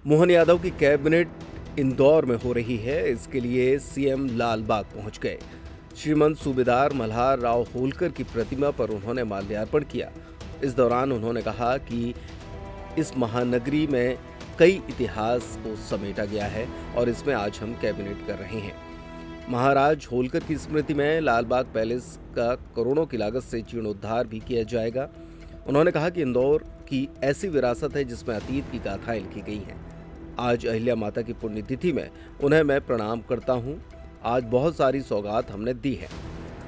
मोहन यादव की कैबिनेट इंदौर में हो रही है। इसके लिए सीएम लालबाग पहुंच गए। श्रीमंत सूबेदार मल्हार राव होलकर की प्रतिमा पर उन्होंने माल्यार्पण किया। इस दौरान उन्होंने कहा कि इस महानगरी में कई इतिहास को समेटा गया है और इसमें आज हम कैबिनेट कर रहे हैं। महाराज होलकर की स्मृति में लालबाग पैलेस का करोड़ों की लागत से जीर्णोद्धार भी किया जाएगा। उन्होंने कहा कि इंदौर की ऐसी विरासत है जिसमें अतीत की गाथाएं लिखी गई हैं। आज अहिल्या माता की पुण्यतिथि में उन्हें मैं प्रणाम करता हूं। आज बहुत सारी सौगात हमने दी है।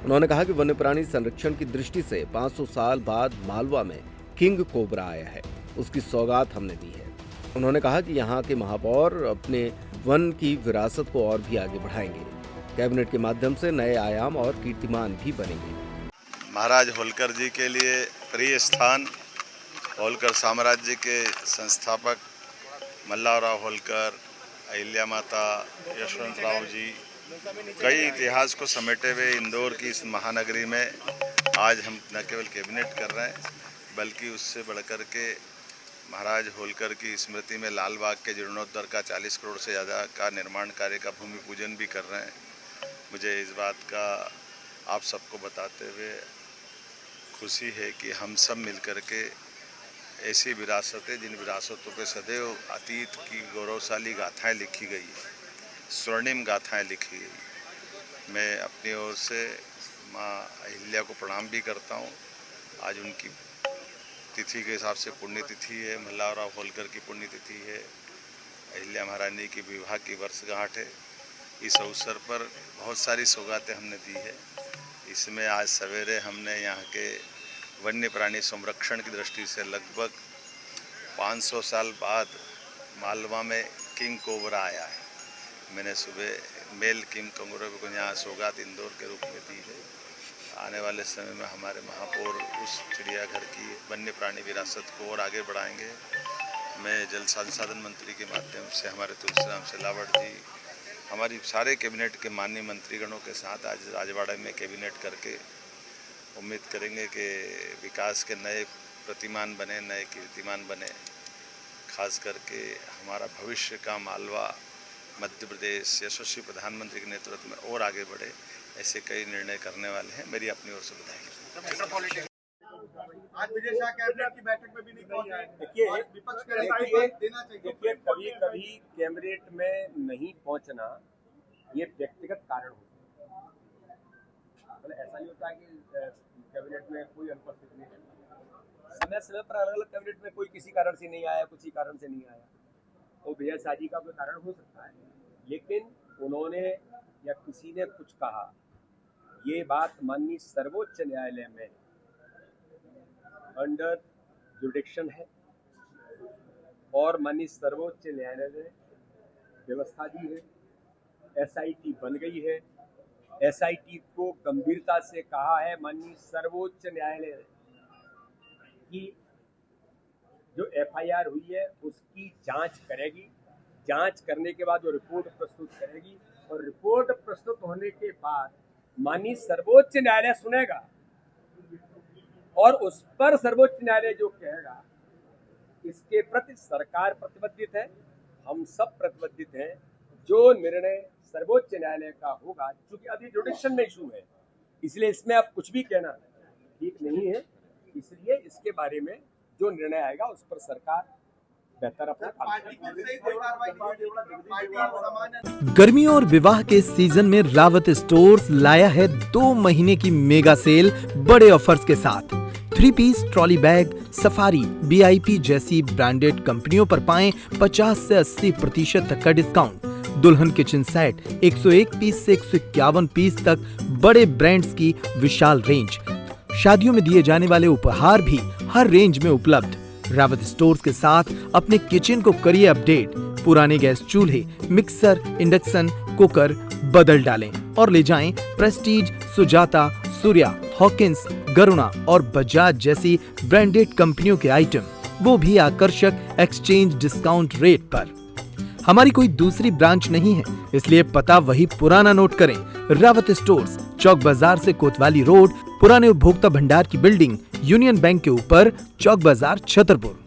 उन्होंने कहा कि वन्य प्राणी संरक्षण की दृष्टि से 500 साल बाद मालवा में किंग कोबरा आया है, उसकी सौगात हमने दी है। उन्होंने कहा कि यहाँ के महापौर अपने वन की विरासत को और भी आगे बढ़ाएंगे। कैबिनेट के माध्यम से नए आयाम और कीर्तिमान भी बनेंगे। महाराज होलकर जी के लिए प्रिय स्थान, होलकर साम्राज्य के संस्थापक मल्हारराव होलकर, अहिल्या माता, यशवंतराव जी, कई इतिहास को समेटे हुए इंदौर की इस महानगरी में आज हम न केवल कैबिनेट कर रहे हैं बल्कि उससे बढ़कर के महाराज होलकर की स्मृति में लालबाग के जीर्णोद्धार का 40 करोड़ से ज़्यादा का निर्माण कार्य का भूमि पूजन भी कर रहे हैं। मुझे इस बात का आप सबको बताते हुए खुशी है कि हम सब मिलकर के ऐसी विरासतें, जिन विरासतों पे सदैव अतीत की गौरवशाली गाथाएं लिखी गई, स्वर्णिम गाथाएं लिखी गई। मैं अपनी ओर से माँ अहिल्या को प्रणाम भी करता हूँ। आज उनकी तिथि के हिसाब से पुण्यतिथि है, मल्हारराव होलकर की पुण्यतिथि है, अहिल्या महारानी की विवाह की वर्षगांठ है। इस अवसर पर बहुत सारी सौगातें हमने दी है। इसमें आज सवेरे हमने यहाँ के वन्य प्राणी संरक्षण की दृष्टि से लगभग 500 साल बाद मालवा में किंग कोबरा आया है। मैंने सुबह मेल किंग कोबरा को यहाँ सौगात इंदौर के रूप में दी है। आने वाले समय में हमारे महापौर उस चिड़ियाघर की वन्य प्राणी विरासत को और आगे बढ़ाएंगे। मैं जल संसाधन मंत्री के माध्यम से हमारे तुलसीराम सिलावट जी, हमारी सारे कैबिनेट के माननीय मंत्रीगणों के साथ आज राजवाड़ा में कैबिनेट करके उम्मीद करेंगे कि विकास के नए प्रतिमान बने, नए कीर्तिमान बने। खास करके हमारा भविष्य का मालवा मध्य प्रदेश यशस्वी प्रधानमंत्री के नेतृत्व में और आगे बढ़े, ऐसे कई निर्णय करने वाले हैं। मेरी अपनी ओर से बधाई। आज विजय शाह कैबिनेट की बैठक में भी नहीं पहुंचे। देखिए, विपक्ष के नेता देना चाहिए। देखिए, कभी कैबिनेट में नहीं पहुंचना ये व्यक्तिगत कारण होता है। मतलब ऐसा नहीं होता कि कैबिनेट में कोई अनुपस्थित नहीं है। समय समय पर अलग अलग कैबिनेट में कोई किसी कारण से नहीं आया, किसी कारण से नहीं आया। वो विजय शाह जी का कोई कारण हो सकता है, लेकिन उन्होंने या किसी ने कुछ कहा, ये बात माननीय सर्वोच्च न्यायालय में अंडर जुडिक्शन है और माननीय सर्वोच्च न्यायालय ने व्यवस्था दी है। एसआईटी बन गई है। एसआईटी को गंभीरता से कहा है माननीय सर्वोच्च न्यायालय ने कि जो एफआईआर हुई है उसकी जांच करेगी। जांच करने के बाद वो रिपोर्ट प्रस्तुत करेगी और रिपोर्ट प्रस्तुत होने के बाद माननीय सर्वोच्च न्यायालय सुनेगा और उस पर सर्वोच्च न्यायालय जो कहेगा इसके प्रति सरकार प्रतिबद्ध है, हम सब प्रतिबद्ध हैं। जो निर्णय सर्वोच्च न्यायालय का होगा, क्योंकि अभी जुडिक्शन में इशू है, इसलिए इसमें अब कुछ भी कहना ठीक नहीं है। इसलिए इसके बारे में जो निर्णय आएगा उस पर सरकार बेहतर अपना काम। गर्मियों और विवाह के सीजन में रावत स्टोर्स लाया है 2 महीने की मेगा सेल बड़े ऑफर्स के साथ। 3 piece trolley bag, Safari, VIP जैसी ब्रांडेड कंपनियों पर पाएं 50 से 80% तक का डिस्काउंट। दुल्हन किचन सेट 101 पीस से 151 पीस तक बड़े ब्रांड्स की विशाल रेंज। शादियों में दिए जाने वाले उपहार भी हर रेंज में उपलब्ध। रावत स्टोर्स के साथ अपने किचन को करिए अपडेट। पुराने गैस चूल्हे, मिक्सर, इंडक्शन कुकर बदल डालें और ले जाएं प्रेस्टीज, सुजाता, सूर्या, हॉकिंस, गरुणा और बजाज जैसी ब्रांडेड कंपनियों के आइटम, वो भी आकर्षक एक्सचेंज डिस्काउंट रेट पर। हमारी कोई दूसरी ब्रांच नहीं है, इसलिए पता वही पुराना नोट करें। रावत स्टोर्स, चौक बाजार से कोतवाली रोड, पुराने उपभोक्ता भंडार की बिल्डिंग, यूनियन बैंक के ऊपर, चौक बाजार, छतरपुर।